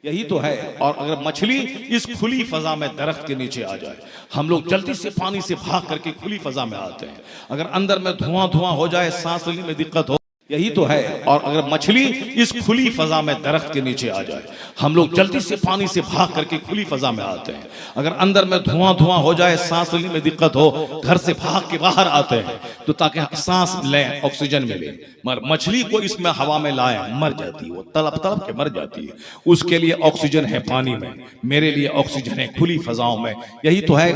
यही तो है। और अगर मछली इस खुली फजा में दरख्त के नीचे आ जाए, हम लोग जल्दी से पानी से भाग करके खुली फजा में आते हैं। अगर अंदर में धुआं धुआं हो जाए, सांस लेने में दिक्कत हो, यही तो है। और अगर मछली इस खुली फजा में दरख्त के नीचे आ जाए, हम लोग जल्दी से पानी से भाग करके खुली फजा में आते हैं। अगर अंदर में धुआं धुआं हो जाए, सांस लेने में दिक्कत हो, घर से भाग के बाहर आते हैं तो ताकि सांस लें, ऑक्सीजन मिले। मगर मछली को इसमें हवा में लाए, मर जाती है, वो तड़प तड़प के मर जाती है। उसके लिए ऑक्सीजन है पानी में, मेरे लिए ऑक्सीजन है खुली फजाओं में। यही तो है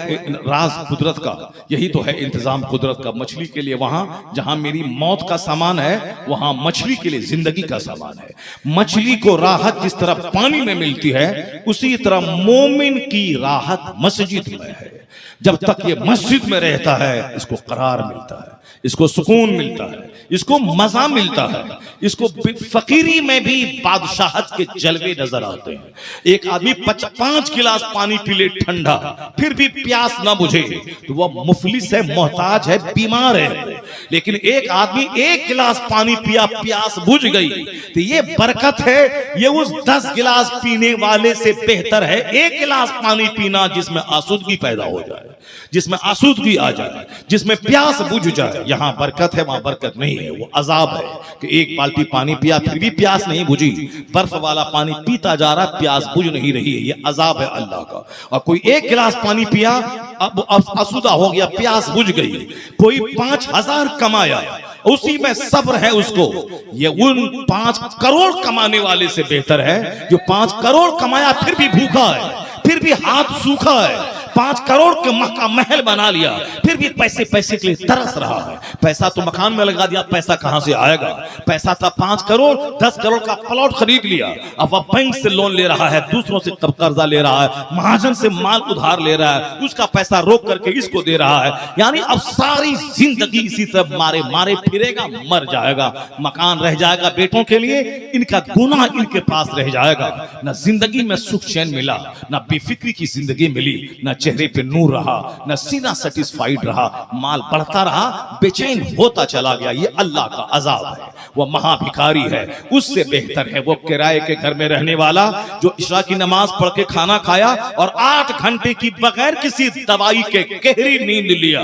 राज कुदरत का, यही तो है इंतजाम कुदरत का। मछली के लिए वहां जहां मेरी मौत का सामान है, वहां मछली के लिए जिंदगी का सामान है। मछली को राहत जिस तरह पानी में मिलती है, उसी तरह मोमिन की राहत मस्जिद में है। जब तक ये मस्जिद में रहता है, इसको करार मिलता है, इसको सुकून मिलता है, इसको मजा मिलता है, इसको फकीरी में भी बादशाहत के जलवे नजर आते हैं। एक आदमी 5 गिलास पानी पी ले ठंडा, फिर भी प्यास ना बुझे, तो वह मुफलिस है, मोहताज है, बीमार है। लेकिन एक आदमी 1 गिलास पानी पिया, प्यास बुझ गई, तो ये बरकत है। ये उस 10 गिलास पीने वाले से बेहतर है 1 गिलास पानी पीना जिसमें आसूदगी पैदा हो जाए, जिसमें आसूदगी आ जाए, जिसमें प्यास बुझ जाए। यहां बरकत है, वहां बरकत नहीं है, वो अजाब है कि 1 बाल्टी पानी पिया फिर भी प्यास नहीं बुझी, बर्फ वाला पानी पीता जा रहा, प्यास बुझ नहीं रही है। ये अजाब है अल्लाह का। और कोई 1 गिलास पानी पिया, अब आसूदा हो गया, प्यास बुझ गई। कोई 5000 कमाया, उसी में सब्र है उसको, ये उन 5 करोड़ कमाने वाले से बेहतर है जो 5 करोड़ कमाया फिर भी भूखा है, फिर भी हाथ सूखा है। 5 करोड़ के का महल बना लिया, फिर भी पैसे पैसे के लिए तरस रहा है। पैसा तो मकान में लगा दिया, पैसा कहां से आएगा? पैसा था 5 करोड़, 10 करोड़ का प्लॉट खरीद लिया, अब वह बैंक से लोन ले रहा है, दूसरों से कर्जा ले रहा है, महाजन से माल उधार ले रहा है, उसका पैसा रोक करके इसको दे रहा है। यानी अब सारी जिंदगी इसी तरह मारे मारे फिरेगा, मर जाएगा। मकान रह जाएगा बेटों के लिए, इनका गुनाह इनके पास रह जाएगा। ना जिंदगी में सुख चैन मिला, ना बेफिक्री की जिंदगी मिली, ना चेहरे पे नूर रहा, न सीना सेटिस्फाइड रहा, माल बढ़ता रहा, बेचैन होता चला गया। ये अल्लाह का अजाब है। वह महाभिखारी है, उससे बेहतर है वो किराए के घर में रहने वाला जो इशा की नमाज पढ़ के खाना खाया और 8 घंटे की बगैर किसी दवाई के गहरी नींद लिया,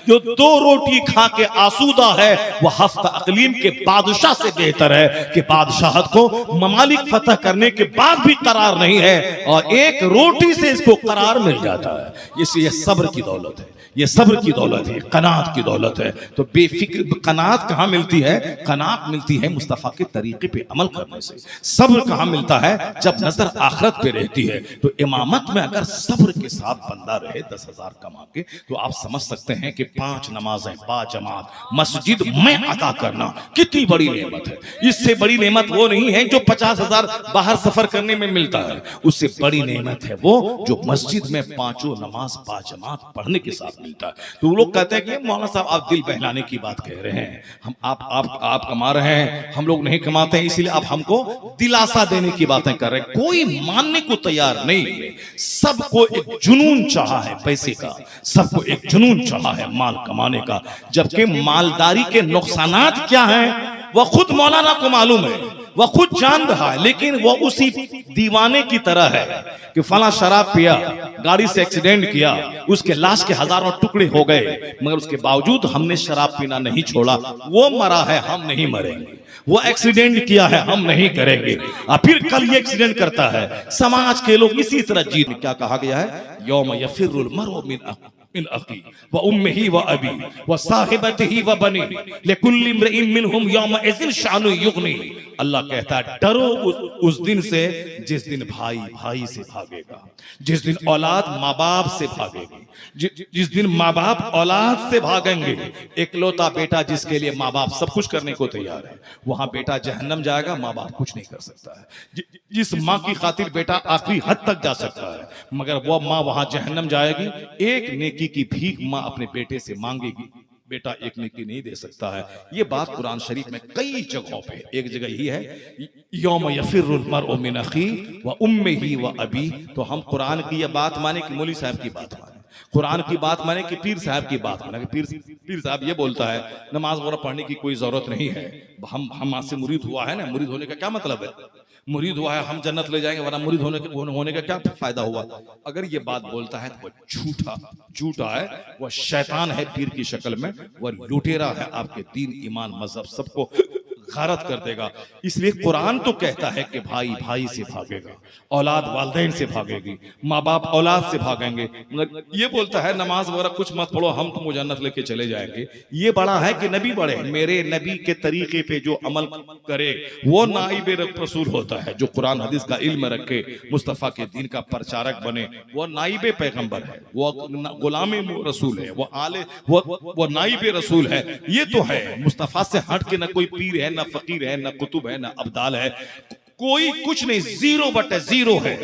जो 2 रोटी खा के आसूदा है। वह हफ्ता अकलीम के बादशाह से बेहतर है कि बादशाहत को ममालिक फतह करने के बाद भी करार नहीं है और 1 रोटी से इसको करार मिल जाता है। ये सब्र की दौलत है, ये सब्र की दौलत है, कनात की दौलत है। तो बेफिक्र कनात कहां मिलती है? कनात मिलती है मुस्तफा के तरीके पे अमल करने से। सब्र कहां मिलता है? जब नजर आखिरत पे रहती है। तो इमामत में अगर सब्र के साथ बंदा रहे 10,000 कमा के, तो आप समझ सकते हैं कि 5 नमाजें बाजमात मस्जिद में अदा करना कितनी बड़ी नेमत है। इससे बड़ी नेमत वो नहीं है जो 50,000 बाहर सफर करने में मिलता है, उससे बड़ी नेमत है वो जो मस्जिद में 5 नमाज बाजमात पढ़ने के साथ मिलता है। तो वो लोग कहते हैं कि मौलाना साहब आप दिल बहलाने की बात कह रहे हैं, हम आप कमा रहे हैं, हम लोग नहीं कमाते हैं, इसीलिए आप हमको दिलासा देने की बातें कर रहे हैं। कोई मानने को तैयार नहीं है। सबको एक जुनून चाहा है पैसे का, सबको एक जुनून चाहा है माल कमाने का, जबकि मालदारी के नुकसानात क्या हैं वह खुद मौलाना को मालूम है, वह खुद जान रहा है। लेकिन वह उसी दीवाने की तरह है कि फला शराब पिया, गाड़ी से एक्सीडेंट किया, उसके लाश के हजारों टुकड़े हो गए, मगर उसके बावजूद हमने शराब पीना नहीं छोड़ा। वो मरा है, हम नहीं मरेंगे। वो एक्सीडेंट किया है, हम नहीं करेंगे। और फिर कल ये एक्सीडेंट करता है। समाज के लोग इसी तरह जीत। क्या कहा गया है? यौम यफिरुल मरउ मिन अखी व उम्मिही व अबी व साहिबतिही व बनी लिकुल्लि इम्रिइन मिनहुम यौमइज़िन शानु युगनी। अल्लाह कहता है डरो उस दिन से जिस दिन भाई भाई से भागेगा, जिस दिन औलाद माँ बाप से भागेगी, जिस दिन माँ बाप औलाद से भागेंगे। एकलौता बेटा जिसके लिए माँ बाप सब कुछ करने को तैयार है, वहां बेटा जहन्नम जाएगा, माँ बाप कुछ नहीं कर सकता है। जिस माँ की खातिर बेटा आखिरी हद तक जा सकता है, मगर वो माँ वहां जहन्नम जाएगी। एक नेकी की भीख माँ अपने बेटे से मांगेगी, बेटा एक नेकी नहीं दे सकता है। ये बात कुरान शरीफ में कई जगहों पे, एक जगह यही है यौम यफिरुल मरउ मिन अखी व उम्मिही व अबी। तो हम कुरान की ये बात माने कि मौलवी साहब की बात माने, कुरान की बात माने कि पीर साहब की बात माने। पीर साहब ये बोलता है नमाज वगैरह पढ़ने की कोई जरूरत नहीं है, हम से मुरीद हुआ है ना, मुरीद होने का क्या मतलब है? मुरीद हुआ है हम जन्नत ले जाएंगे, वरना मुरीद होने का क्या फायदा हुआ। अगर ये बात बोलता है तो वह झूठा है, वह शैतान है पीर की शक्ल में, वह लुटेरा है, आपके दीन ईमान मजहब सबको गारत कर देगा। इसलिए कुरान तो कहता है कि भाई भाई से भागेगा, औलाद वालिदैन से भागेगी, माँ बाप औलाद से भागेंगे। मगर ये बोलता है नमाज वगैरह कुछ मत पढ़ो, हम तुमको जन्नत लेके चले जाएंगे। ये बड़ा है कि नबी बड़े, मेरे नबी के तरीके पे जो अमल करे वो नाइब रसूल होता है। जो कुरान हदीस का इल्म रखे, मुस्तफ़ा के दीन का प्रचारक बने, वो नाइब पैगंबर है, वो गुलाम रसूल है, वो नाइब रसूल है। ये तो है, मुस्तफ़ा से हट के न कोई पीर है, ना फकीर है, ना कुतुब है, ना अब्दाल है, कोई कुछ नहीं, 0/0 है।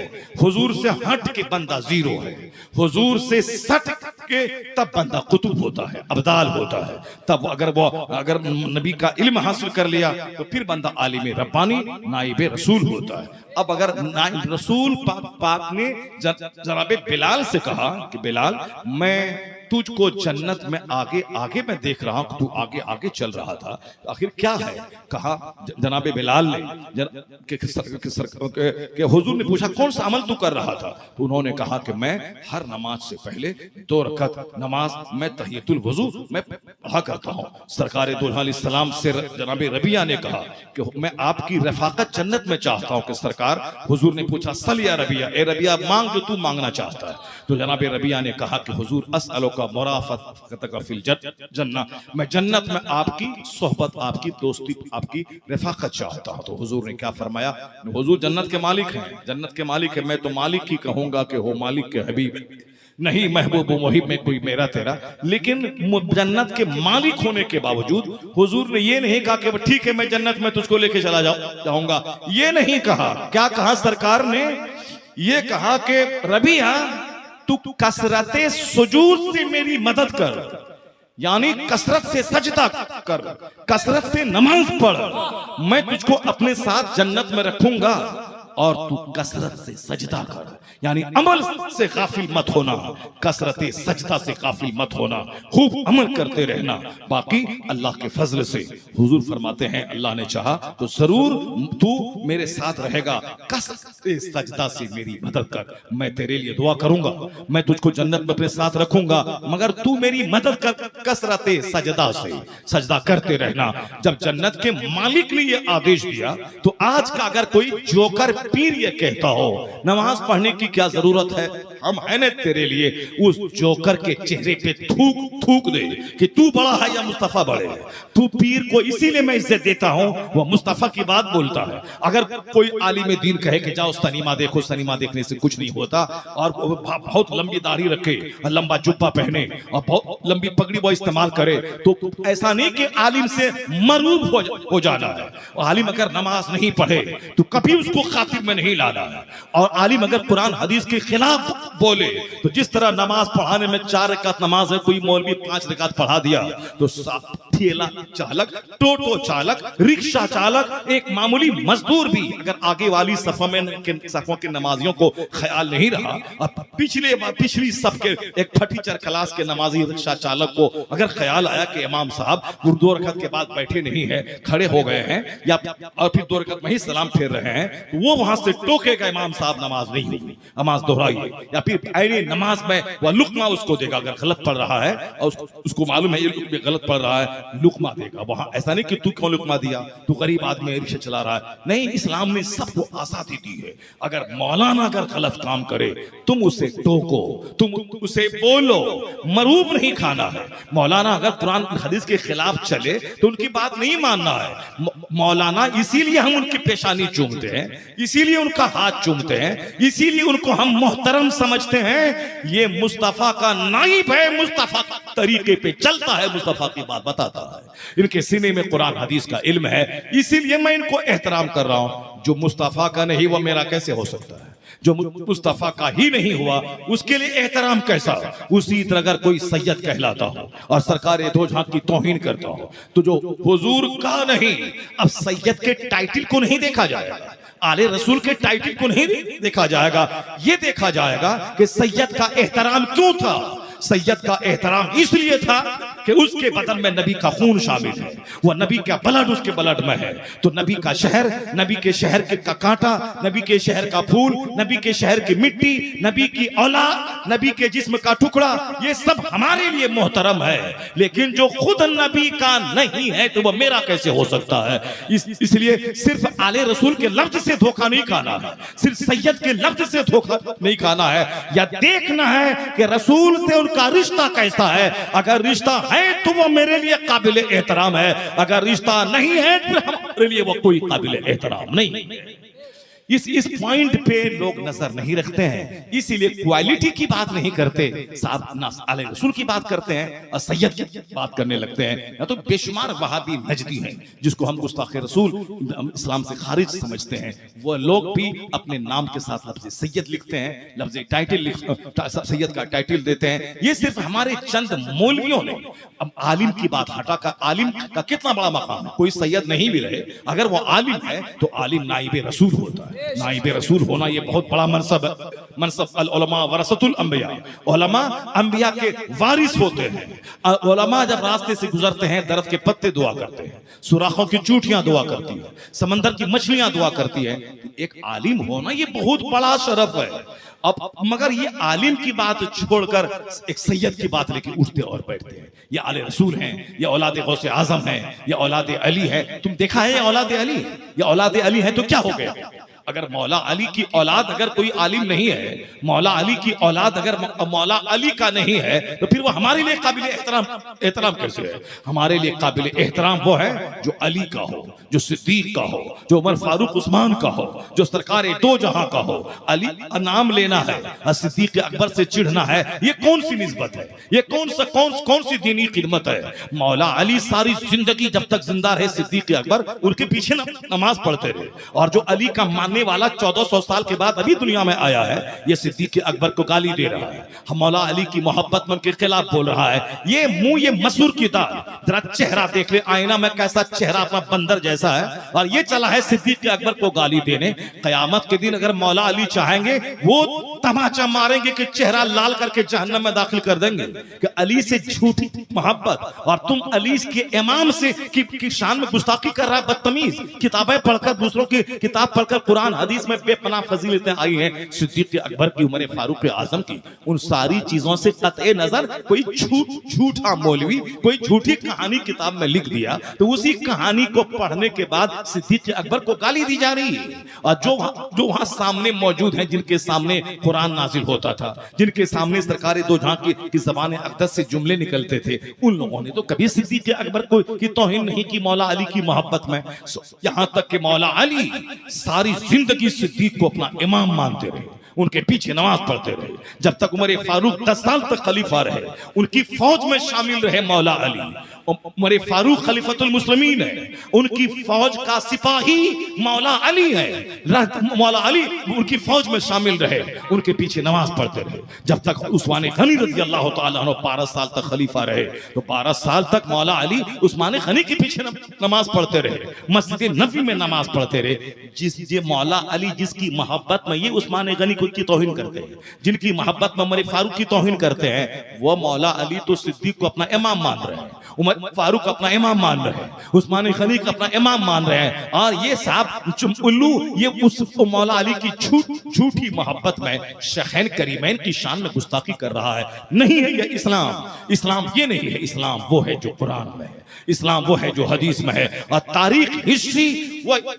हुजूर से हट के बंदा 0 है, हुजूर से सट के तब बंदा कुतुब होता है, अब्दाल होता है। तब अगर नबी का इल्म हासिल कर लिया तो फिर बंदा आलिम रब्बानी नाइब रसूल होता है। अब अगर नाइब रसूल पाक ने जनाब बिलाल से कहा कि बिलाल मैं तुझको जन्नत में आगे आगे मैं देख रहा हूं, तू आगे आगे चल रहा था, आखिर क्या है? कहा जनाबे बिलाल ने के हुजूर ने पूछा कौन सा अमल तू कर रहा था? तो उन्होंने कहा कि मैं हर नमाज से पहले 2 रकअत नमाज मैं तहियतुल वुजू मैं पढ़ा करता हूं। सरकार दूल्हा अलैहिस्सलाम से जनाबे रबिया ने कहा कि मैं आपकी रफाकत जन्नत में चाहता हूं। कि सरकार, हुजूर ने पूछा सल या रबिया, ए रबिया मांग जो तू मांगना चाहता है। तो जनाबे रबिया ने कहा कि हुजूर असअलु का मुराफक़तक फिल जन्नह, मैं जन्नत में आपकी सोहबत, आपकी दोस्ती, आपकी रफाकत चाहता हूं। तो हुजूर ने क्या फरमाया? हुजूर जन्नत के मालिक हैं, जन्नत के मालिक है, मैं तो मालिक ही कहूंगा कि हो मालिक के हबीब नहीं, महबूब मुहिब में कोई मेरा तेरा। लेकिन जन्नत के मालिक होने के बावजूद हुजूर ने ये नहीं कहा कि ठीक है मैं जन्नत में तुझको लेके चला जाऊंगा, ये नहीं कहा। क्या कहा सरकार ने? ये कहा कि रबिया तू कसरते सुजूद से मेरी मदद कर, यानी कसरत से सजदा कर, कसरत से नमाज पढ़, मैं तुझको अपने साथ जन्नत में रखूंगा। और तू कसरत से सजदा कर, यानी अमल से गाफिल मत होना, कसरत सजदा से गाफिल मत होना, खूब अमल करते रहना। बाकी अल्लाह के फजल से हुजूर फरमाते हैं अल्लाह ने चाहा तो जरूर तू मेरे साथ रहेगा, कसरत सजदा से मेरी मदद कर, मैं तेरे लिए दुआ करूंगा, मैं तुझको जन्नत में अपने साथ रखूंगा, मगर तू मेरी मदद कर कसरत सजदा से, सजदा करते रहना। जब जन्नत के मालिक ने यह आदेश दिया तो आज का अगर कोई जोकर पीर ये कहता हो नमाज पढ़ने की क्या जरूरत है, हम है ना तेरे लिए, उस जोकर के चेहरे पे थूक दे कि तू बड़ा है या मुस्तफा बड़े है। तू पीर को इसीलिए मैं इज्जत देता हूं, वो मुस्तफा की बात बोलता है। अगर कोई आलिम दीन कहे कि जाओ सनीमा देखो, सनीमा देखने से कुछ नहीं होता, और बहुत लंबी दाढ़ी रखे, लंबा जुब्बा पहने और बहुत लंबी पगड़ी वो इस्तेमाल करे, तो ऐसा नहीं कि आलिम से मरूब हो जाना है। आलिम अगर नमाज नहीं पढ़े तो कभी उसको खातिर में नहीं लाना है। और आलिम अगर कुरान हदीस के खिलाफ बोले तो जिस तरह नमाज पढ़ाने में 4 रकात नमाज है, कोई मौलवी 5 रकात पढ़ा दिया तो ठेला चालक, टोटो चालक, रिक्शा चालक, एक मामूली मजदूर भी अगर आगे वाली सफों के नमाजियों को ख्याल नहीं रहा और पिछली सफ के एक फटीचर क्लास के नमाजी रिक्शा चालक को अगर ख्याल आया कि इमाम साहब 2 रकात के बाद बैठे नहीं है, खड़े हो गए हैं, या और फिर 2 रकात में ही सलाम फेर रहे हैं, तो वो वहां से टोकेगा इमाम साहब नमाज नहीं हुई, नमाज दोहराइए। या फिर ऐनी नमाज में वह लुकमा उसको देगा, अगर गलत पढ़ रहा है और उसको मालूम है ये गलत पढ़ रहा है, लुकमा देगा। वहां ऐसा नहीं कि तू क्यों लुकमा दिया, तू गरीब आदमी है, रिक्शा चला रहा है, नहीं। इस्लाम ने सबको आजादी दी है। अगर मौलाना अगर गलत काम करे तुम उसे टोको, तुम उसे बोलो, मरूब नहीं खाना है। मौलाना अगर कुरान हदीस के खिलाफ चले तो उनकी बात नहीं मानना है। मौलाना इसीलिए हम उनकी पेशानी चूमते हैं, इसीलिए उनका हाथ चूमते हैं, इसीलिए उनको हम मोहतरम समझते हैं। ये मुस्तफा का नाइब है, मुस्तफा तरीके पे चलता है, मुस्तफा की बात बताता है, इनके सीने में कुरान हदीस का इल्म है, इसीलिए मैं इनको एहतराम कर रहा हूं। जो मुस्तफा का नहीं वो मेरा कैसे हो सकता है? जो मुस्तफा का ही नहीं हुआ उसके लिए एहतराम कैसा? उसी तरह अगर कोई सैयद कहलाता हो और सरकार दो जहां की तौहीन करता हो तो जो हुजूर का नहीं, अब सैयद के टाइटल को नहीं देखा जाएगा, आले रसूल के टाइटल को नहीं देखा जाएगा, ये देखा जाएगा कि सैयद का एहतराम क्यों था। सैयद का एहतराम इसलिए था कि उसके बदन में नबी का खून शामिल है, वह नबी का ब्लड उसके ब्लड में है, तो नबी का शहर, नबी के शहर के का कांटा, नबी के शहर का फूल, नबी के शहर की मिट्टी, नबी की औलाद, नबी के जिस्म का टुकड़ा, ये सब हमारे लिए मोहतरम है। लेकिन जो खुद नबी का नहीं है तो वह मेरा कैसे हो सकता है? इसलिए सिर्फ आले रसूल के लफ्ज से धोखा नहीं खाना है, सिर्फ सैयद के लफ्ज से धोखा नहीं खाना है, या देखना है कि रसूल से उनका रिश्ता कैसा है। अगर रिश्ता है तो वो मेरे लिए काबिल एहतराम है, अगर रिश्ता नहीं है तो हमारे लिए वो कोई काबिल एहतराम नहीं। इस पॉइंट पे लोग नजर नहीं रखते हैं, इसीलिए क्वालिटी की बात नहीं करते, साहब ना आले रसूल की बात करते हैं और सैयद की बात करने लगते हैं। या तो बेशुमार वहाबी नजदी हैं जिसको हम गुस्ताखे रसूल इस्लाम से खारिज समझते हैं, वो लोग भी अपने नाम के साथ लफ्ज़ सैयद लिखते हैं, लफ्ज़ टाइटल सैयद का टाइटल देते हैं। ये सिर्फ हमारे चंद मौलवियों ने, अब आलिम की बात हटा कर, आलिम का कितना बड़ा मकाम है, कोई सैयद नहीं भी रहे अगर वो आलिम है तो आलिम नाइबे रसूल होता है। नाइबे रसूल होना ये बहुत बड़ा मनसब है। मनसब अल उलमा वरसतुल अंबिया, उलमा अंबिया के वारिस होते हैं। उलमा जब रास्ते से गुजरते हैं दरख्त के पत्ते दुआ करते हैं, सुराखों की चूटियां दुआ करती है, समंदर की मछलियां दुआ करती है। एक आलिम होना ये बहुत बड़ा शरफ है। अब मगर ये आलिम की बात छोड़कर एक सैयद की बात लेके उठते और बैठते हैं। ये आले रसूल हैं, ये औलाद गौसे आजम हैं, ये औलाद अली है। तुम देखा है ये औलाद अली है, ये औलाद अली है तो क्या हो गया? अगर मौला अली की औलाद अगर कोई आलिम नहीं है, मौला अली की औलाद अगर मौला अली का नहीं है तो फिर वो हमारे लिए काबिल एहतराम कैसे है? हमारे लिए काबिल एहतराम वो है जो अली का हो, जो सिद्दीक का हो, जो उमर फारूक उस्मान का हो, जो सरकार दो जहां का हो। अली नाम लेना है और सिद्दीक अकबर से चिढ़ना है, ये कौन सी निस्बत है? ये कौन सी दीनी खिदमत है? मौला अली सारी जिंदगी जब तक जिंदा रहे सिद्दीक अकबर उनके पीछे नमाज पढ़ते रहे, और जो अली का वाला 1400 साल के बाद अभी दुनिया में आया है, ये सिद्दीक अकबर को गाली दे रहा है, हम मौला अली की मोहब्बत में उनके खिलाफ बोल रहा है। ये मुंह ये मसूर की दाल, जरा चेहरा देख ले आईना में, कैसा चेहरा अपना बंदर जैसा है, और ये चला है सिद्दीक अकबर को गाली देने। कयामत के दिन अगर मौला अली चाहेंगे वो तमाचा मारेंगे कि चेहरा लाल करके जहन्नम में दाखिल कर देंगे कि अली से झूठी मोहब्बत, और तुम अली के इमाम से की शान में गुस्ताखी कर रहा है, बदतमीज। किताबें पढ़कर, दूसरों की किताब पढ़कर कुरान हदीस में बेपनाह फजीलतें आई हैं सिद्दीक अकबर की, उमर फारूक आजम की। उन सारी चीजों से कतई नजर कोई झूठा मौलवी कोई झूठी कहानी किताब में लिख दिया तो उसी कहानी को पढ़ने के बाद सिद्दीक अकबर को गाली दी जा रही है। और जो वहां सामने मौजूद हैं, जिनके सामने कुरान नाजिल होता था, जिनके सामने सरकार दो जहां की ज़बान अक़दस से जुमले निकलते थे, उन लोगों ने तो कभी सिद्दीक अकबर को की तौहीन नहीं की मौला अली की मोहब्बत में। यहां तक कि मौला अली सारी जिंदगी सिद्दीक को अपना इमाम मानते रहे, उनके पीछे नमाज पढ़ते रहे, जब तक उमर फारूक 10 साल तक खलीफा रहे, उनकी फौज में शामिल रहे मौला अली। उमर फारूक खलीफतुल मुस्लिमीन है, उनकी फौज का सिपाही मौला अली है। मौला अली उनकी फौज में शामिल रहे, उनके पीछे नमाज पढ़ते रहे, जब तक उस्मान गनी रज़ी अल्लाह तआला अन्हु 12 साल तक खलीफा रहे, तो 12 साल तक मौला अली उस्मान गनी के पीछे नमाज पढ़ते रहे, मस्जिद नबी में नमाज पढ़ते रहे। मौला अली जिसकी मोहब्बत में ये उस्मान गनी की तौहीन करते हैं, जिनकी मोहब्बत में उमर फारूक की तौहीन करते हैं, वो मौला अली तो सिद्दीक को अपना इमाम मान रहे हैं, उमर फारूक अपना इमाम मान रहे हैं, उस्मान गनी को अपना इमाम मान रहे हैं। और ये साहब उल्लू ये उस मौला अली की झूठी मोहब्बत में शैखैन करीमैन की शान में गुस्ताखी कर रहा है। नहीं है ये इस्लाम। इस्लाम ये नहीं है, इस्लाम वो है जो कुरान में है, इस्लाम वो है जो हदीस में है। और तारीख हिस्ट्री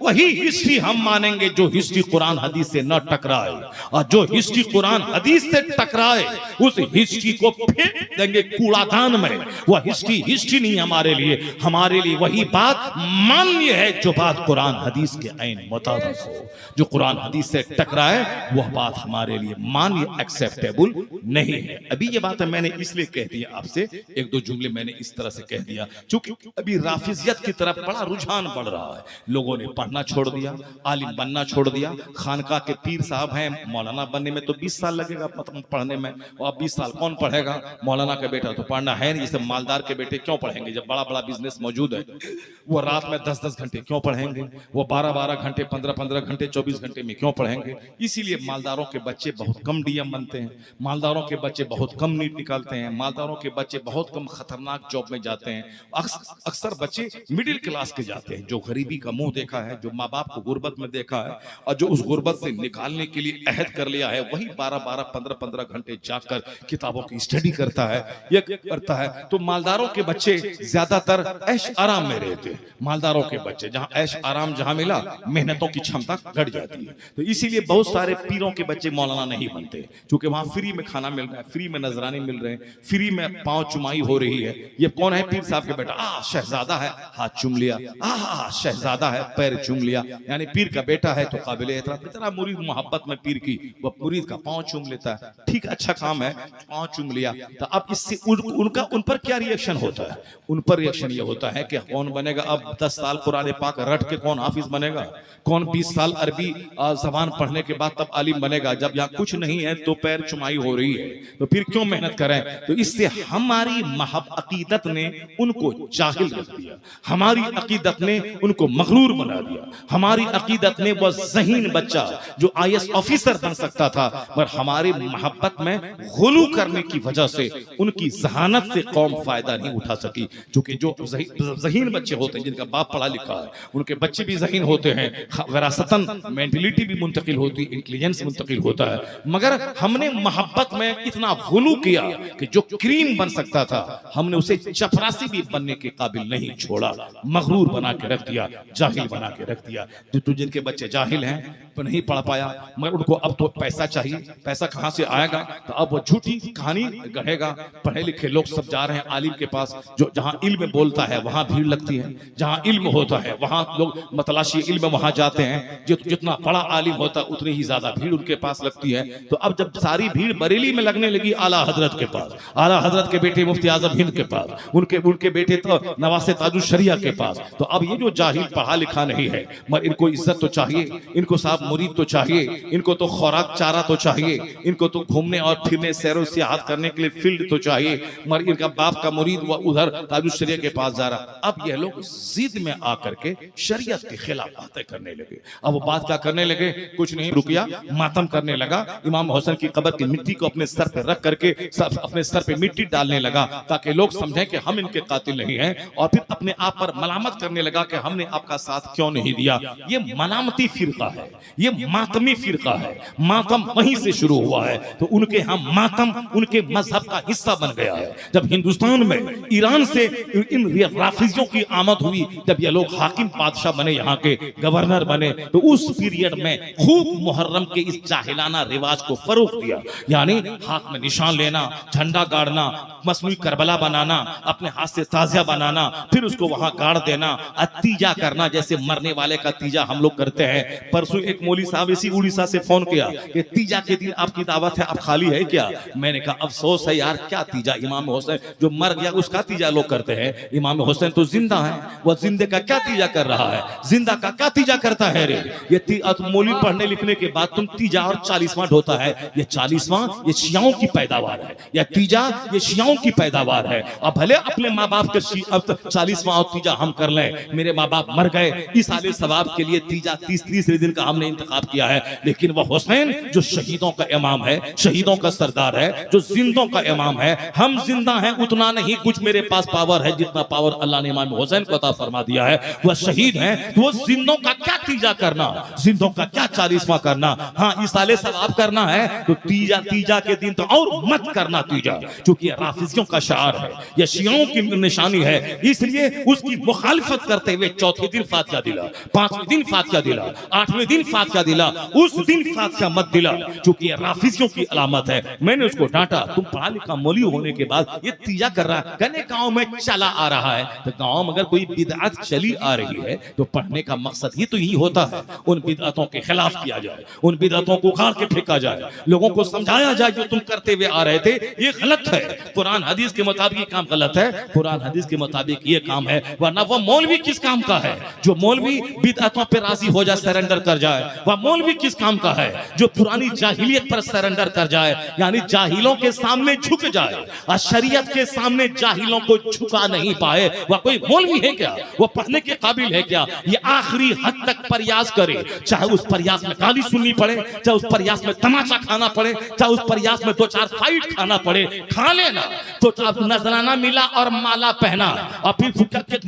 वही हिस्ट्री हम मानेंगे जो हिस्ट्री कुरान हदीस से न टकराए, और जो हिस्ट्री कुरान हदीस से टकराए उस हिस्ट्री को फेंक देंगे कूड़ादान में। वह हिस्ट्री नहीं हमारे लिए वही बात मान्य है जो बात कुरान हदीस के ऐन मुताबिक हो। जो कुरान हदीस से टकराए वह बात हमारे लिए मान्य एक्सेप्टेबल नहीं है। अभी ये बात मैंने इसलिए कह दी आपसे, एक दो जुमले मैंने इस तरह से कह दिया क्योंकि अभी राफिजियत की तरफ बड़ा रुझान बढ़ रहा है। लोगों ने पढ़ना छोड़ दिया, आलिम बनना छोड़ दिया। खानका के पीर साहब हैं, मौलाना बनने में तो 20 साल लगेगा पढ़ने में, और 20 साल कौन पढ़ेगा? मौलाना का बेटा तो पढ़ना है नहीं, जैसे मालदार के बेटे क्यों पढ़े पढ़ेंगे? जब बड़ा बड़ा बिजनेस मौजूद है, वो रात में 10-10 घंटे क्यों पढ़ेंगे? वो 12-12 घंटे, 15-15 घंटे, 24 घंटे में क्यों पढ़ेंगे? इसीलिए मालदारों के बच्चे बहुत कम डीएम बनते हैं, मालदारों के बच्चे बहुत कम नीट निकालते हैं, मालदारों के बच्चे बहुत कम खतरनाक जॉब में जाते हैं। अक्सर बच्चे मिडिल क्लास के जाते हैं, जो गरीबी का मुंह देखा है, जो माँ बाप को गुर्बत में देखा है और जो उस गुर्बत से निकालने के लिए अहद कर लिया है, वही 12-12, 15-15 घंटे जाकर किताबों की स्टडी करता है, ये करता है। तो मालदारों के बच्चे ज्यादातर ऐश आराम में रहते हैं। मालदारों के बच्चे जहां ऐश आराम जहां मिला, मेहनतों की क्षमता घट जाती है। तो इसीलिए बहुत सारे पीरों के बच्चे मौलाना नहीं बनते, क्योंकि वहां फ्री में खाना मिल रहा है, फ्री में नजराने मिल रहे हैं, फ्री में पांव चुमाई हो रही है। ये कौन है? पीर साहब के बेटा, शहजादा है, हाथ चूम लिया, शहजादा है, पैर चूम लिया, यानी पीर का बेटा है तो काबिल एहतराम। इतना मुरीद मोहब्बत में पीर की, वो मुरीद का पांव चूम लेता है, ठीक, अच्छा काम है, पांव चूम लिया। तो अब इससे उनका उन पर क्या रिएक्शन होता है? उन पर रिएक्शन ये होता है कि कौन बनेगा अब 10 साल कुरान पाक रट के कौन हाफिज बनेगा? कौन 20 साल अरबी ज़बान पढ़ने के बाद तब आलिम बनेगा? जब यहाँ कुछ नहीं है तो पैर चुमाई हो रही है, तो फिर क्यों मेहनत करें? तो इससे हमारी अकीदत ने उनको जाहिल रख दिया, हमारी अकीदत ने उनको मगरूर बना दिया, हमारी अकीदत ने वो ज़हीन बच्चा जो IAS ऑफिसर बन सकता था, पर हमारी मोहब्बत में गुलू करने की वजह से उनकी जहानत से कौम फायदा नहीं उठा सकी। क्योंकि जो ज़हीन बच्चे होते हैं, जिनका बाप पढ़ा लिखा है, उनके बच्चे भी ज़हीन होते हैं, विरासतन मेंटलिटी भी मुंतकिल होती, इंटेलिजेंस मुंतकिल होता है। मगर हमने मोहब्बत में इतना गुलू किया कि जो क्रीम बन सकता था, हमने उसे चपरासी भी बनने के काबिल नहीं छोड़ा, मगरूर बना के रख दिया, जाहिल बना के रख दिया। तो जिनके बच्चे जाहिल हैं, तो नहीं पढ़ पाया, मगर उनको अब तो पैसा चाहिए, पैसा कहां से आएगा? तो अब वो झूठी कहानी गढ़ेगा। पढ़े लिखे लोग सब जा रहे हैं आलिम के पास, जो जहां इल्म बोलता है वहां भीड़ लगती है, जहां इल्म होता है वहां लोग मतलाशी इल्म वहां जाते हैं। जितना बड़ा आलिम होता है उतनी ही ज्यादा भीड़ उनके पास लगती है। तो अब जब सारी भीड़ बरेली में लगने लगी आला हजरत के पास, आला हजरत के बेटे मुफ्ती आजम हिंद के पास, उनके बेटे तो नवासे ताजुल शरिया के पास, तो अब ये जो जाहिल पढ़ा लिखा नहीं है, मगर इनको इज्जत तो चाहिए, इनको साहब मुरीद तो चाहिए, इनको तो खुराक चारा तो चाहिए, इनको तो घूमने और फिरने सैरो सियाहत करने के लिए फील्ड तो चाहिए, मगर इनका बाप का मुरीद वो उधर ताजुल शरिया के पास जा रहा। अब ये लोग जिद में आकर के शरीयत के खिलाफ बातें करने लगे। अब वो बात क्या करने लगे? कुछ नहीं रुकिया, मातम करने लगा, इमाम हुसैन की कब्र की मिट्टी को अपने सर पे रख करके अपने सर पे मिट्टी डालने लगा, ताकि लोग समझें कि हम इनके कातिल नहीं हैं, और फिर अपने आप पर मलामत करने लगा कि हमने आपका साथ क्यों नहीं दिया। ये मलामती फिरका है, ये मातमी फिरका है, मातम वहीं से शुरू हुआ है। तो उनके यहाँ मातम उनके मजहब का हिस्सा बन गया है। जब हिंदुस्तान में ईरान से इन राफिजियों की आमद हुई, जब ये लोग हाकिम बादशाह बने, यहाँ के गवर्नर बने, तो उस पीरियड में खूब मुहर्रम के इस जाहिलाना रिवाज को फरोग दिया, यानी हाथ में निशान लेना, झंडा गाड़ना, मसनूई करबला बनाना, अपने हाथ से ताजिया बनाना, फिर उसको वहां गाड़ देना, तीजा करना, जैसे मरने वाले का तीजा हम लोग करते हैं। परसों एक मौली साहब इसी उड़ीसा से फोन किया कि तीजा के दिन आपकी दावत है, आप खाली है क्या? मैंने कहा अफसोस है यार, क्या तीजा? इमाम हुसैन जो मर गया उसका तीजा लोग करते हैं, इमाम हुसैन तो जिंदा है, वो जिंदे का क्या तीजा कर रहा है? जिंदा का क्या तीजा करता है रे? ये मौली पढ़ने लिखने के बाद तुम तीजा और 40वां ढोता है, ये 40वां ये शियाओं की पैदावार है, या तीजा ये शियाओं की पैदावार है। अब भले अपने माँ बाप के 40वां और तीजा हम कर लें, मेरे माँ बाप मर गए, इस साले सवाब के लिए तीजा 30 दिन का हमने इंतखाब किया है, लेकिन वह हुसैन जो शहीदों का इमाम है, शहीदों का सरदार है, जो जिंदों का इमाम है, हम जिंदा हैं उतना नहीं कुछ मेरे पास पावर है जितना पावर अल्लाह ने इमाम हुसैन को अता फरमा दिया है। वह शहीद हैं, तो वो जिंदों का क्या तीजा करना, जिंदों का क्या 40वां करना? हाँ, इस साले सवाब करना है तो तीजा के दिन तो और मत करना तीजा, क्योंकि राफिजियों का शार है, यह शियाओं की निशानी है। इसलिए उसकी मुखालिफत करते हुए चौथे दिन फातिहा दिला, 5वें दिन फातिहा दिला, 8वें दिन फातिहा दिला, उस दिन फातिहा मत दिला, क्योंकि यह राफिजियों की अलामत है। मैंने उसको डांटा, तुम पढ़ा लिखा मौलवी होने के बाद ये तीजा कर रहा है। कहने गांव में चला आ रहा है, तो गांव में अगर कोई बिदअत चली आ रही है तो पढ़ने का मकसद ही तो यही होता है, उन बिदअतों के खिलाफ किया जाए, उन बिदअतों को उखाड़ के फेंका जाए, लोगों को समझाया जाए जो तुम करते हुए आ रहे थे ये गलत है, कुरान हदीस के मुताबिक ये काम गलत है, कुरान हदीस के मुताबिक ये काम है। वरना वह मौलवी किस काम का है जो मौलवी बिदअतों पे राजी हो जाए, सरेंडर कर जाए? वह मौलवी किस काम का है जो पुरानी जाहिलियत पर सरेंडर कर जाए, यानी जाहिलों के सामने झुक जाए और शरीयत के सामने जाहिलों को झुका नहीं पाए, वह कोई मौलवी है क्या? वो पढ़ने के काबिल है क्या? ये आखिरी हद तक प्रयास करे, चाहे उस प्रयास में गाली सुननी पड़े, चाहे उस प्रयास में तमाचा खाना पड़े, चाहे उस प्रयास में 2-4 फाइट खाना पड़े, खा लेना। तो अब नजराना मिला और माला पहना, और फिर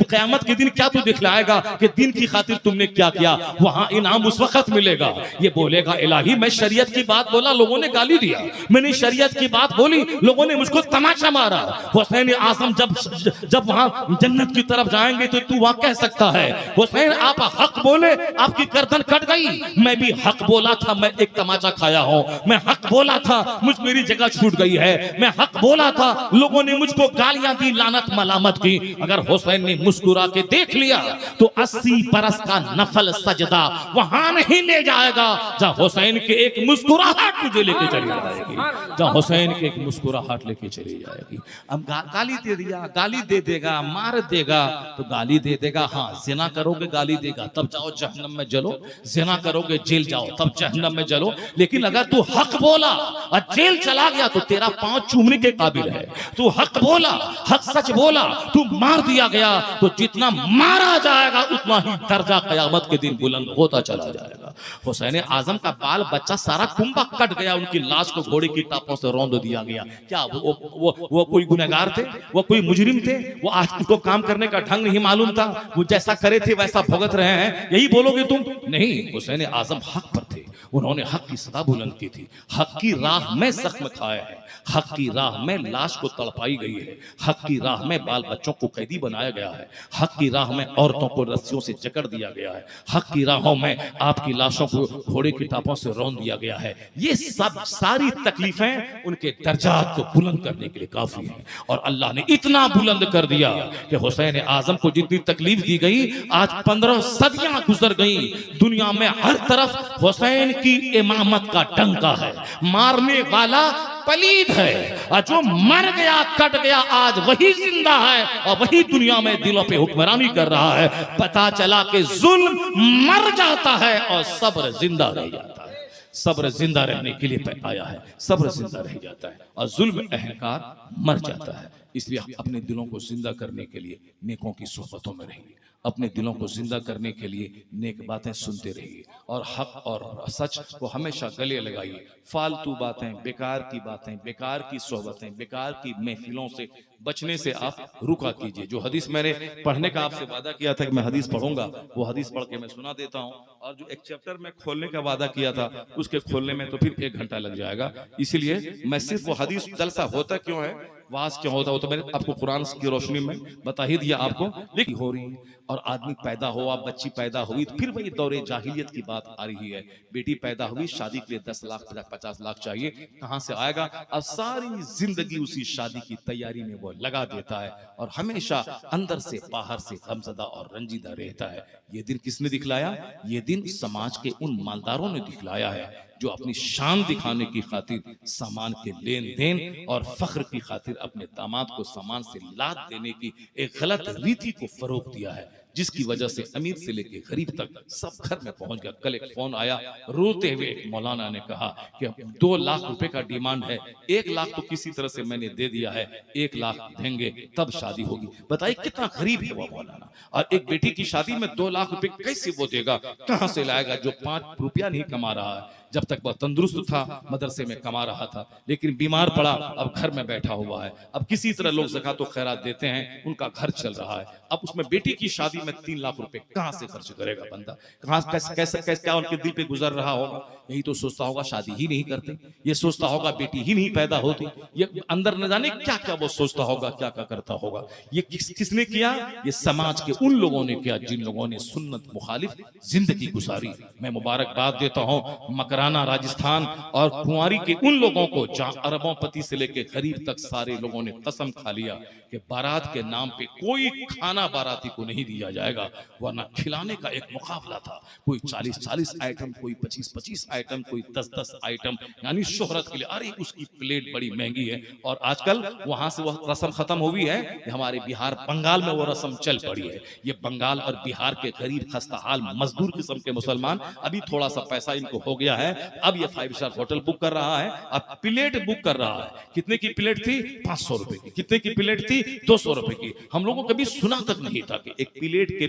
क़यामत के दिन क्या तू दिखलाएगा कि दिन की खातिर तुमने क्या किया? वहां इनाम उस वक्त मिलेगा। ये बोलेगा इलाही मैं शरीयत की बात बोला, लोगों ने गाली दिया, मैंने शरीयत की बात बोली, लोगों ने मुझको तमाचा मारा। हुसैन आज़म जब वहां जन्नत की तरफ जाएंगे तो तू वहां कह सकता है हुसैन आप हक बोले, आपकी गर्दन कट गई, मैं भी हक बोला था, मैं एक तमाचा खाया हूं, मैं हक बोला था, मेरी जगह छूट गई है, मैं हक बोला था, लोगों ने मुझको गालियां दी, लानत मलामत की। अगर हुसैन ने मुस्कुरा के देख लिया तो 80 बरस का नफल सजदा वहां नहीं ले जाएगा जहां हुसैन के एक मुस्कुराहट तुझे लेके चली जाएगी, जहां हुसैन के एक मुस्कुराहट लेके चली जाएगी। अब गाली दे दिया, गाली दे देगा, मार देगा तो गाली दे देगा, हाँ जिना करोगे गाली देगा, तब जाओ जहन्नम में जलो, जिना करोगे जेल जाओ, तब जहन्नम में जलो। लेकिन अगर तू हक बोला और जेल चला गया तो तेरा पांव चूमने के काबिल है। तू हक बोला, हक सच बोला, तू मार दिया गया तो जितना मारा जाएगा उतना ही दर्जा क़यामत के दिन बुलंद होता चला जाएगा। हुसैन आज़म का बाल बच्चा सारा कुंभा कट गया, उनकी लाश को घोड़े की टापों से रौंद दिया गया। क्या वो कोई गुनहगार थे? वो कोई मुजरिम थे? वो आज उनको काम करने का ढंग नहीं मालूम था? वो जैसा करे थे वैसा भुगत रहे हैं, यही बोलोगे तुम? नहीं, हुसैन आज़म हक पर थे, उन्होंने हक की सदा बुलंद की थी। हक की राह में जख्म खाया है, हक की राह में लाश को तड़पाई गई है, हक की राह में बाल बच्चों को कैदी बनाया गया है, हक की राह में औरतों को रस्सियों से जकड़ दिया गया है, हक की राहों में आपकी लाशों को घोड़े की टापों से रौंद दिया गया है। ये सब सारी तकलीफें उनके दर्जात को बुलंद करने के लिए काफी है। और अल्लाह ने इतना बुलंद कर दिया कि हुसैन आज़म को जितनी तकलीफ दी गई, आज 15 सदियां गुजर गई, दुनिया में हर तरफ हुसैन की इमामत का डंका है। मारने वाला पलीद है और जो मर गया कट गया आज वही जिंदा है और वही दुनिया में दिलों पे हुक्मरानी कर रहा है। पता चला कि जुल्म मर जाता है और सब्र जिंदा रह जाता है। सब्र जिंदा रहने के लिए आया है, सब्र जिंदा रह जाता है और जुल्म अहंकार मर जाता है। इसलिए अपने दिलों को जिंदा करने के लिए नेकों की सोहबतों में रहिए, अपने दिलों को जिंदा करने के लिए नेक बातें सुनते रहिए और हक और सच को हमेशा गले लगाइए। फालतू बातें, बेकार की बातें, बेकार की सोहबतें, बेकार की महफिलों से बचने से आप रुका कीजिए। जो हदीस मैंने पढ़ने का आपसे वादा किया था कि मैं हदीस पढ़ूंगा, वो हदीस पढ़ के मैं सुना देता हूँ। और जो एक चैप्टर में खोलने का वादा किया था उसके खोलने में तो फिर 1 घंटा लग जाएगा। इसीलिए मैं सिर्फ वो हदीस जलसा होता क्यों है, वास क्यों होता हो, तो मैंने आपको कुरान की रोशनी में बता ही दिया आपको। लेकिन हो रही और आदमी पैदा हुआ, बच्ची पैदा हुई, तो फिर वही दौरे जाहिलियत की बात आ रही है। बेटी पैदा हुई, शादी के लिए 10 लाख 50 लाख चाहिए, कहां से आएगा? अब सारी जिंदगी उसी शादी की तैयारी में वो लगा देता है और हमेशा अंदर से बाहर से गमज़दा और रंजीदा रहता है। ये दिन किसने दिखलाया? ये दिन समाज के उन मालदारों ने दिखलाया है जो अपनी शान दिखाने की खातिर सामान के लेन देन और फख्र की खातिर अपने दामाद को सामान से लाद देने की एक गलत रीति को फरोग दिया है, जिसकी वजह से अमीर से लेके गरीब तक सब घर में पहुंच गया। कल एक फोन आया, रोते हुए एक मौलाना ने कहा कि 2 लाख रुपए का डिमांड है, 1 लाख तो किसी तरह से मैंने दे दिया है, 1 लाख देंगे तब शादी होगी। बताइए कितना गरीब है वो मौलाना। और एक बेटी की शादी में 2 लाख रुपए कैसे वो देगा, कहां से लाएगा जो 5 रुपया नहीं कमा रहा है? जब तक वह तंदुरुस्त था मदरसे में कमा रहा था, लेकिन बीमार पड़ा, अब घर में बैठा हुआ है। अब किसी तरह लोग ज़कात और खैरात देते हैं, उनका घर चल रहा है। अब उसमें बेटी की शादी में 3 लाख रुपए कहां से खर्च करेगा बंदा? कहां कैसे क्या उनके दिल पे गुजर रहा होगा? यही तो सोचता होगा शादी ही नहीं करते, ये सोचता होगा बेटी ही नहीं पैदा होती, ये अंदर न जाने क्या क्या वो सोचता होगा, क्या क्या करता होगा। ये किसने किया? ये समाज के उन लोगों ने किया जिन लोगों ने सुन्नत मुखालिफ जिंदगी गुजारी। मैं मुबारकबाद देता हूं मकराना राजस्थान और कुंवारी के उन लोगों को जहां अरबोंपति से लेकर गरीब तक सारे लोगों ने कसम खा लिया कि बारात के नाम पे कोई खाना बाराती को नहीं दिया जाएगा, वरना खिलाने का एक मुकाबला था। कोई 40-40 आइटम, कोई 25-25 आइटम, कोई 10-10 आइटम, यानी शोहरत के लिए। अरे उसकी प्लेट बड़ी महंगी है। और आजकल वहां से वह रस्म खत्म हो गई है, हमारे बिहार बंगाल में वो रस्म चल पड़ी है। ये बंगाल और बिहार के गरीब खस्ताहाल मजदूर किस्म के मुसलमान, अभी थोड़ा सा पैसा इनको हो गया है, अब ये 5 स्टार होटल बुक कर रहा है, अब प्लेट बुक कर रहा है। कितने की प्लेट थी? 500 रुपए की। कितने की प्लेट थी? 200 रुपए की। हम लोगों को कभी सुना तक नहीं था कि एक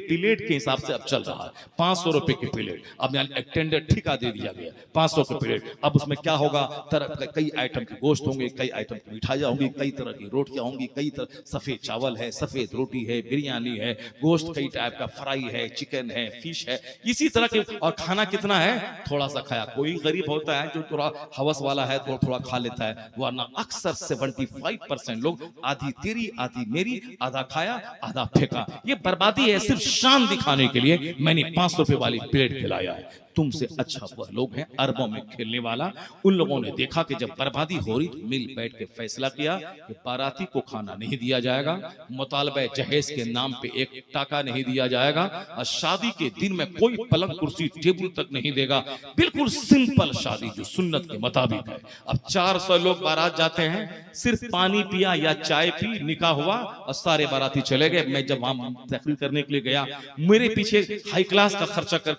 प्लेट के हिसाब से अब चल रहा है 500 रुपए की प्लेट। अब एक्सटेंडेड ठिका दे दिया गया 500 की प्लेट। अब उसमें क्या होगा? कई आइटम के गोश्त होंगे, कई आइटम की मिठाइयाँ होंगी, कई तरह की रोटियां होंगी, कई तरह सफेद चावल है, सफेद रोटी है, बिरयानी है, गोश्त कई टाइप का, फ्राई है, चिकन है, फिश है, इसी तरह के। और खाना कितना है? थोड़ा सा खाया। कोई गरीब होता है जो थोड़ा हवस वाला है तो थोड़ा खा लेता है, वरना अक्सर 75% लोग आधी तेरी आधी मेरी, आधा खाया आधा फेंका। ये बर्बादी है, सिर्फ शान दिखाने के लिए मैंने 500 रुपए वाली प्लेट खिलाया है। तुमसे अच्छा वह लोग हैं अरबों में खेलने वाला। उन लोगों ने देखा कि जब बर्बादी हो रही तो मिल बैठ के फैसला किया कि बाराती को खाना नहीं दिया जाएगा, मुतालबा जहेज के नाम पे 1 टाका नहीं दिया जाएगा, और शादी के दिन में कोई पलंग कुर्सी टेबल तक नहीं देगा। बिल्कुल सिंपल शादी जो सुन्नत के मुताबिक है। अब 400 लोग बारात जाते हैं, सिर्फ पानी पिया या चाय पी, निकाह हुआ और सारे बाराती चले गए। मैं जब वहां तकरीर करने के लिए गया, मेरे पीछे हाई क्लास का खर्चा कर